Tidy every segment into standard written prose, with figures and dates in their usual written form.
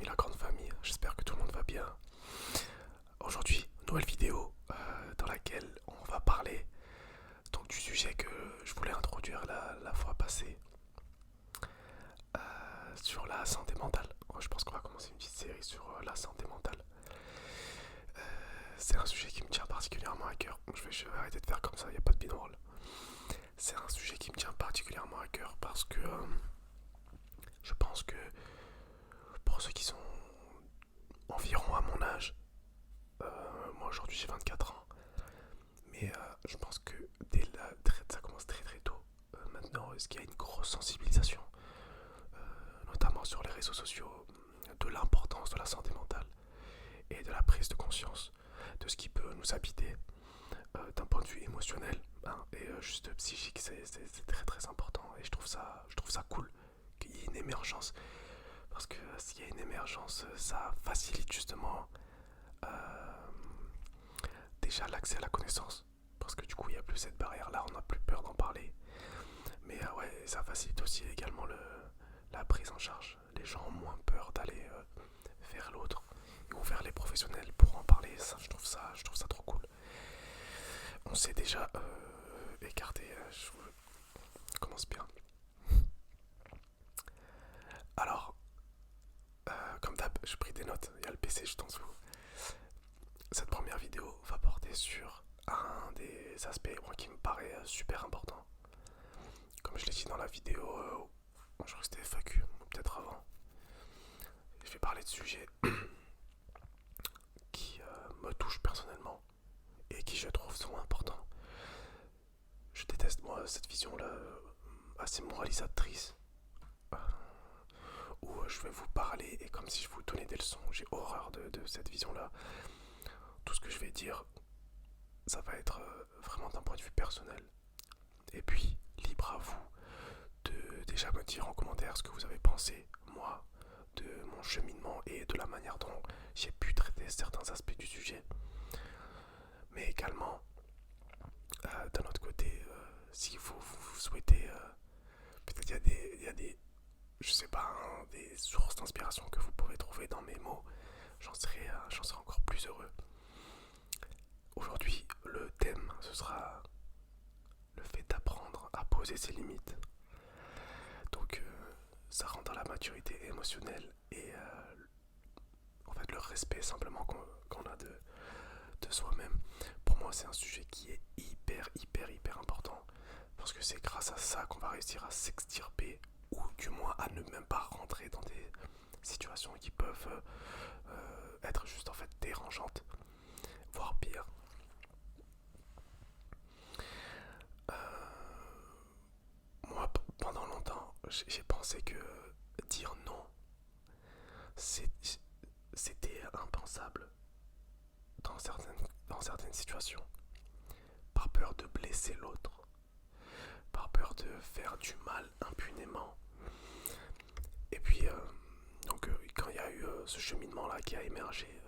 la grande famille. J'espère que tout le monde va bien. Aujourd'hui, nouvelle vidéo dans laquelle on va parler donc du sujet que je voulais introduire la fois passée sur la santé mentale. Je pense qu'on va commencer une petite série sur la santé mentale. C'est un sujet qui me tient particulièrement à cœur. Je vais arrêter de faire comme ça, il n'y a pas de binôle. C'est un sujet qui me tient particulièrement à cœur parce que je pense que pour ceux qui sont environ à mon âge, moi aujourd'hui j'ai 24 ans, mais je pense que ça commence très très tôt. Maintenant, est-ce qu'il y a une grosse sensibilisation, notamment sur les réseaux sociaux, de l'importance de la santé mentale et de la prise de conscience de ce qui peut nous habiter d'un point de vue émotionnel, hein, et juste psychique, c'est très très important et je trouve ça cool qu'il y ait une émergence parce que s'il y a une émergence, ça facilite justement déjà l'accès à la connaissance parce que du coup il n'y a plus cette barrière là, on n'a plus peur d'en parler, mais ouais, ça facilite aussi également la prise en charge. Les gens ont moins peur d'aller vers l'autre ou vers les professionnels pour en parler. Ça, je trouve ça trop cool. On s'est déjà écarté, je commence bien. Alors, comme d'hab, j'ai pris des notes, il y a le PC juste en dessous. Cette première vidéo va porter sur un des aspects qui me paraît super important. Comme je l'ai dit dans la vidéo, je crois que c'était FAQ, ou peut-être avant. Je vais parler de sujets qui me touchent personnellement et qui je trouve sont importants. Je déteste moi cette vision-là assez moralisatrice où je vais vous parler et comme si je vous donnais des leçons. J'ai horreur de cette vision-là. Tout ce que je vais dire, ça va être vraiment d'un point de vue personnel. Et puis, libre à vous de déjà me dire en commentaire ce que vous avez pensé, moi, de mon cheminement et de la manière dont j'ai pu traiter certains aspects du sujet. Mais également, d'un autre côté, si vous souhaitez, peut-être il y a des je sais pas, hein, des sources d'inspiration que vous pouvez trouver dans mes mots, j'en serai encore plus heureux. Aujourd'hui, le thème, ce sera le fait d'apprendre à poser ses limites. Donc, ça rentre dans la maturité émotionnelle et en fait le respect simplement qu'on a de soi-même. Pour moi, c'est un sujet qui est hyper important parce que c'est grâce à ça qu'on va réussir à s'extirper ou du moins à ne même pas rentrer dans des situations qui peuvent être juste en fait dérangeantes, voire pire. Moi, pendant longtemps, j'ai pensé que dire non, c'était impensable dans certaines situations, par peur de blesser l'autre, par peur de faire du mal impunément. Et puis, donc, quand il y a eu ce cheminement-là qui a émergé,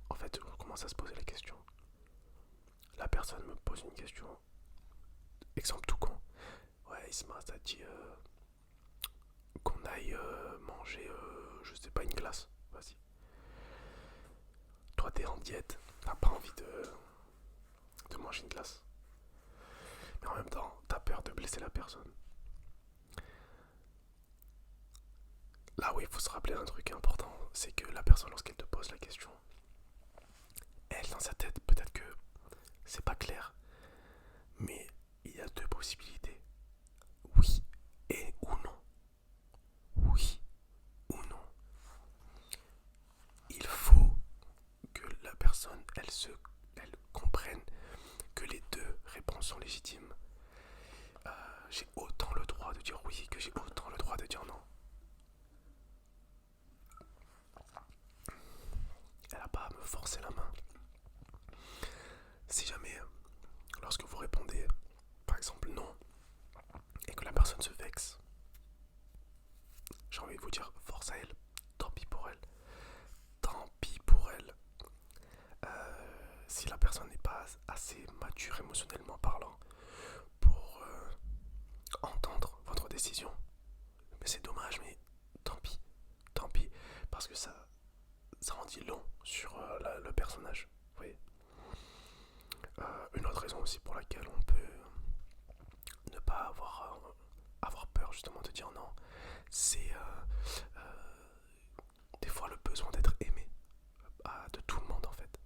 en fait, on commence à se poser la question. La personne me pose une question. Exemple tout con. Ouais, Isma, ça dit qu'on aille manger, je sais pas, une glace. Vas-y. Toi, t'es en diète, t'as pas envie de manger une glace. Mais en même temps, t'as peur de blesser la personne. Là où il faut se rappeler un truc important, c'est que la personne, lorsqu'elle te pose la question, elle, dans sa tête, peut-être que c'est pas clair, mais il y a deux possibilités. Oui et ou non. Oui ou non. Il faut que la personne, elle comprenne que les deux réponses sont légitimes. J'ai autant le droit de dire oui que j'ai autant le droit de dire non. Elle n'a pas à me forcer la main. Si jamais, lorsque vous répondez, par exemple non, et que la personne se vexe, j'ai envie de vous dire force à elle, tant pis pour elle. Tant pis pour elle. Si la personne n'est pas assez mature émotionnellement parlant pour entendre votre décision, mais c'est dommage, mais tant pis, Parce que ça en dit long sur le personnage. Vous voyez. Une autre raison aussi pour laquelle on peut ne pas avoir peur justement de dire non, c'est des fois le besoin d'être aimé de tout le monde en fait.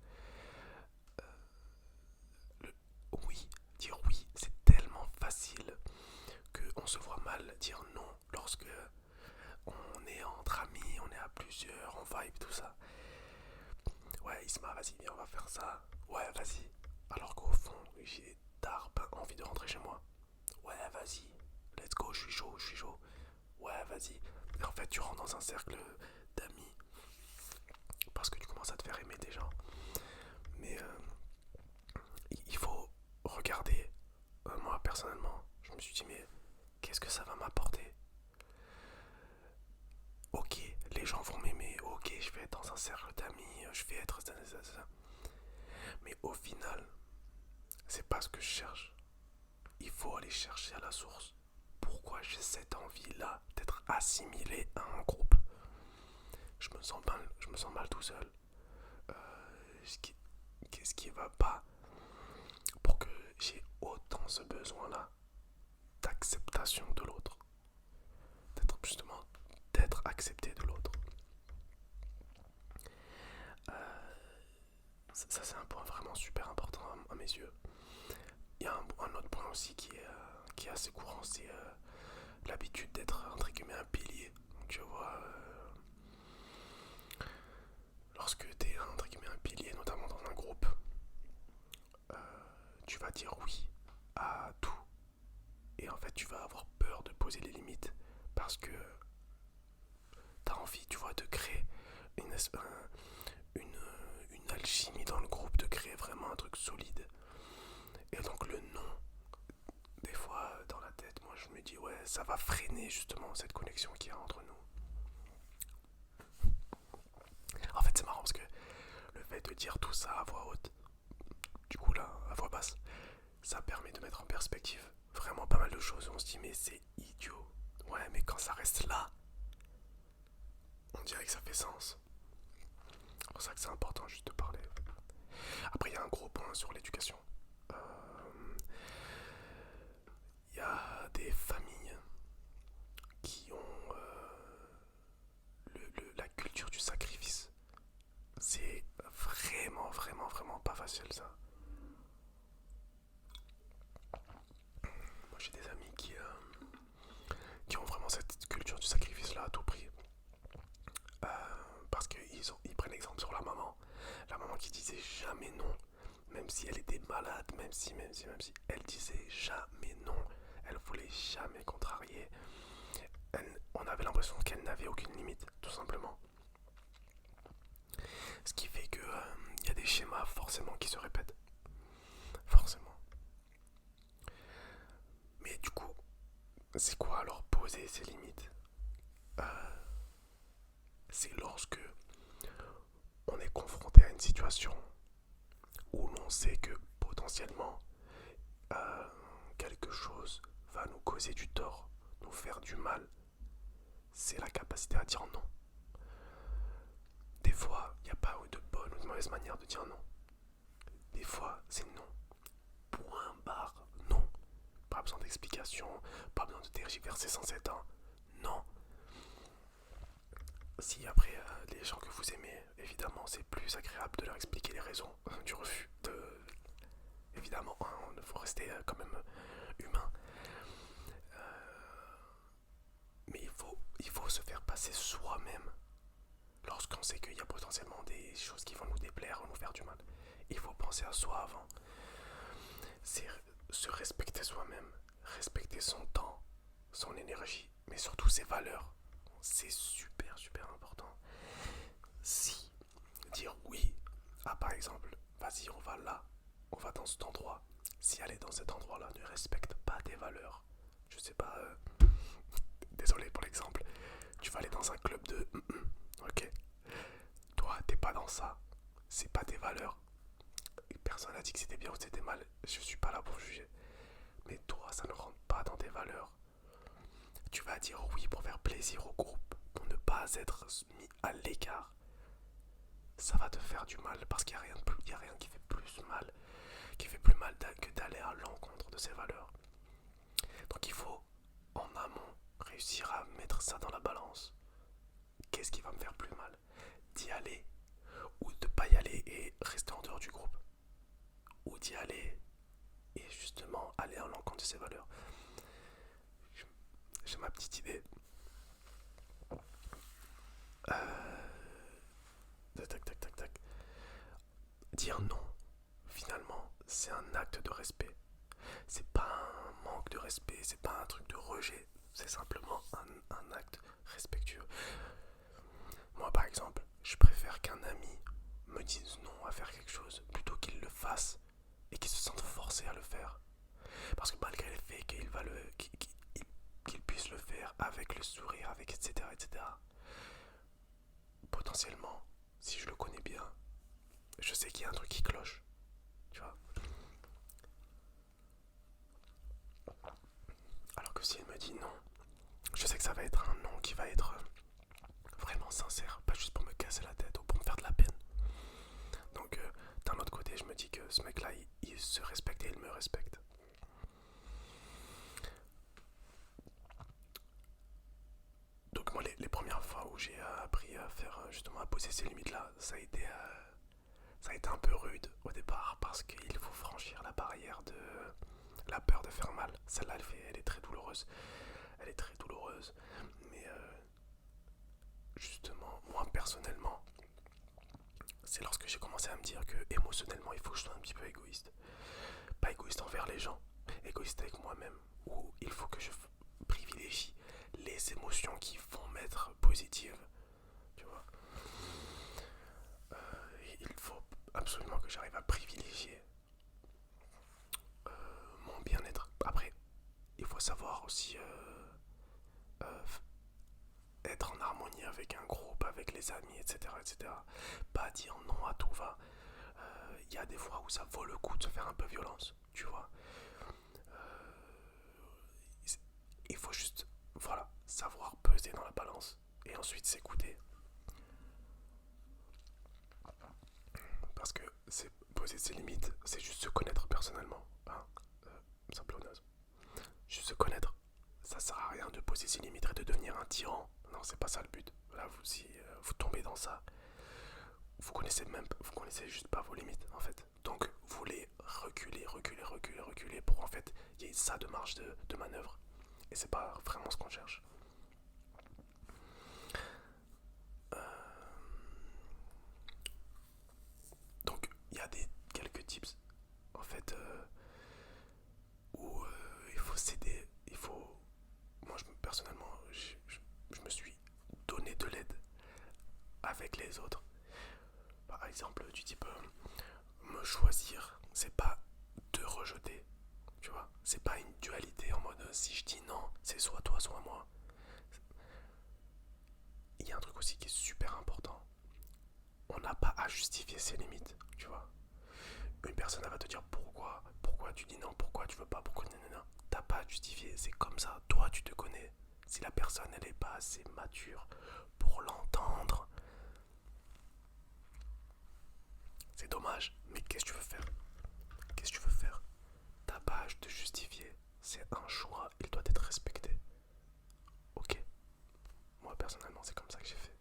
Le oui, dire oui, c'est tellement facile qu'on se voit mal dire non lorsque on est entre amis, on est à plusieurs, on vibe, tout ça. Ouais, Isma, vas-y, viens, on va faire ça. Ouais, vas-y. Alors qu'au fond, j'ai tard envie de rentrer chez moi. Ouais, vas-y, let's go, je suis chaud, je suis chaud. Ouais, vas-y. Et en fait, tu rentres dans un cercle d'amis parce que tu commences à te faire aimer des gens. Mais il faut regarder. Moi, personnellement, je me suis dit, mais qu'est-ce que ça va m'apporter? Ok, les gens vont m'aimer. Ok, je vais être dans un cercle d'amis. Je vais être ça, ça, ça. Mais au final, c'est pas ce que je cherche. Il faut aller chercher à la source. Pourquoi j'ai cette envie-là d'être assimilé à un groupe? Je me sens mal tout seul. Qu'est-ce qui va pas pour que j'ai autant ce besoin-là d'acceptation de l'autre, d'être justement d'être accepté de l'autre. Ça c'est un point vraiment super important à mes yeux. Il y a un autre point aussi qui est assez courant, c'est l'habitude d'être entre guillemets un pilier. Donc, tu vois, lorsque tu es entre guillemets un pilier, notamment dans un groupe, tu vas dire oui à tout. Et en fait, tu vas avoir peur de poser les limites parce que tu as envie, tu vois, de créer une alchimie dans le groupe, de créer vraiment un truc solide. Et donc le non, des fois dans la tête, moi je me dis ouais, ça va freiner justement cette connexion qu'il y a entre nous. En fait c'est marrant parce que le fait de dire tout ça à voix haute, du coup là, à voix basse, ça permet de mettre en perspective vraiment pas mal de choses. On se dit mais c'est idiot. Ouais mais quand ça reste là, on dirait que ça fait sens. C'est pour ça que c'est important juste de parler. Après il y a un gros point sur l'éducation. Il y a des familles qui ont la culture du sacrifice. C'est vraiment, vraiment, vraiment pas facile ça. Moi j'ai des amis qui ont vraiment cette culture du sacrifice là à tout prix. Euh, Parce qu'ils prennent exemple sur la maman. La maman qui disait jamais non. Même si elle était malade, même si, elle disait jamais non. Elle voulait jamais contrarier. On avait l'impression qu'elle n'avait aucune limite, tout simplement. Ce qui fait que y a des schémas forcément qui se répètent. Forcément. Mais du coup, c'est quoi alors poser ces limites? C'est lorsque on est confronté à une situation où l'on sait que potentiellement euh, quelque chose va nous causer du tort, nous faire du mal. C'est la capacité à dire non. Des fois, il n'y a pas de bonne ou de mauvaise manière de dire non. Des fois, c'est non. Point barre, non. Pas besoin d'explication, pas besoin de tergiverser sans être un non. Si après les gens que vous aimez, évidemment, c'est plus agréable de leur expliquer les raisons du refus. Évidemment, hein, il faut rester quand même humain. Mais il faut se faire passer soi-même lorsqu'on sait qu'il y a potentiellement des choses qui vont nous déplaire ou nous faire du mal. Il faut penser à soi avant. C'est se respecter soi-même, respecter son temps, son énergie, mais surtout ses valeurs. C'est super, super important. Si dire oui à par exemple, vas-y, on va là, on va dans cet endroit. Si aller dans cet endroit-là ne respecte pas tes valeurs, je sais pas, désolé pour l'exemple, tu vas aller dans un club de ok, toi t'es pas dans ça, c'est pas tes valeurs. Personne n'a dit que c'était bien ou c'était mal, je suis pas là pour juger. Mais toi, ça ne rentre pas dans tes valeurs. Tu vas dire oui pour faire plaisir au groupe, pour ne pas être mis à l'écart, ça va te faire du mal parce qu'il n'y a rien de plus, il y a rien qui fait plus mal que d'aller à l'encontre de ses valeurs. Donc il faut en amont réussir à mettre ça dans la balance. Qu'est-ce qui va me faire plus mal? D'y aller ou de pas y aller et rester en dehors du groupe, ou d'y aller et justement aller à l'encontre de ses valeurs. J'ai ma petite idée. Tac, tac, tac, tac. Dire non, finalement, c'est un acte de respect. C'est pas un manque de respect, c'est pas un truc de rejet, c'est simplement un acte respectueux. Moi, par exemple, je préfère qu'un ami me dise non à faire quelque chose plutôt qu'il le fasse et qu'il se sente forcé à le faire. Parce que malgré le fait qu'il puisse le faire avec le sourire, avec etc., potentiellement, si je le connais bien, je sais qu'il y a un truc qui cloche, tu vois. Alors que s'il me dit non, je sais que ça va être un non qui va être vraiment sincère, pas juste pour me casser la tête ou pour me faire de la peine. Donc d'un autre côté, je me dis que ce mec-là, il se respecte et il me respecte. Donc moi, les premières fois où j'ai appris à faire justement à poser ces limites-là, ça a été un peu rude au départ parce qu'il faut franchir la barrière de la peur de faire mal. Celle-là, elle est très douloureuse. Elle est très douloureuse. Mais justement, moi personnellement, c'est lorsque j'ai commencé à me dire que émotionnellement, il faut que je sois un petit peu égoïste. Pas égoïste envers les gens, égoïste avec moi-même. Où il faut que je privilégie les émotions qui vont m'être positives. Tu vois, il faut absolument que j'arrive à privilégier mon bien-être. Après, il faut savoir aussi euh, être en harmonie avec un groupe, avec les amis, etc. Pas dire non à tout va. Il y a des fois où ça vaut le coup de se faire un peu violence, tu vois. Il faut juste, voilà, savoir peser dans la balance et ensuite s'écouter. Parce que c'est poser ses limites, c'est juste se connaître personnellement. Hein, sablonneuse. Juste se connaître. Ça sert à rien de poser ses limites et de devenir un tyran. Non, c'est pas ça le but. Là, si vous tombez dans ça, vous connaissez juste pas vos limites en fait. Donc vous les reculer pour en fait il y ait ça de marge de manœuvre. Et c'est pas vraiment ce qu'on cherche. Donc il y a quelques tips en fait où il faut s'aider, il faut. Moi personnellement, je me suis donné de l'aide avec les autres. Par exemple, du type me choisir, c'est pas te rejeter, tu vois. C'est pas une dualité en mode si je dis non, c'est soit toi, soit moi. Il y a un truc aussi qui est super important. On n'a pas à justifier ses limites, tu vois. Une personne elle va te dire pourquoi tu dis non, pourquoi tu veux pas, pourquoi non. T'as pas à justifier, c'est comme ça, toi tu te connais. Si la personne elle est pas assez mature pour l'entendre, c'est dommage, mais qu'est-ce que tu veux faire? Qu'est-ce que tu veux faire? T'as pas à te justifier, c'est un choix, il doit être respecté. Ok? Moi personnellement c'est comme ça que j'ai fait.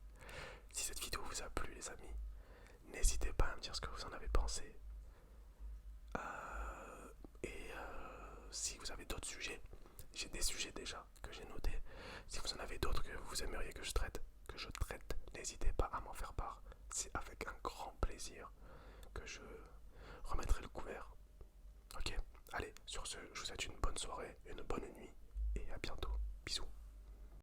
Si cette vidéo vous a plu les amis, n'hésitez pas à me dire ce que vous en avez pensé. Et si vous avez d'autres sujets, j'ai des sujets déjà que j'ai notés. Si vous en avez d'autres que vous aimeriez que je traite, n'hésitez pas à m'en faire part. C'est avec un grand plaisir que je remettrai le couvert. Ok? Allez, sur ce, je vous souhaite une bonne soirée, une bonne nuit et à bientôt. Bisous.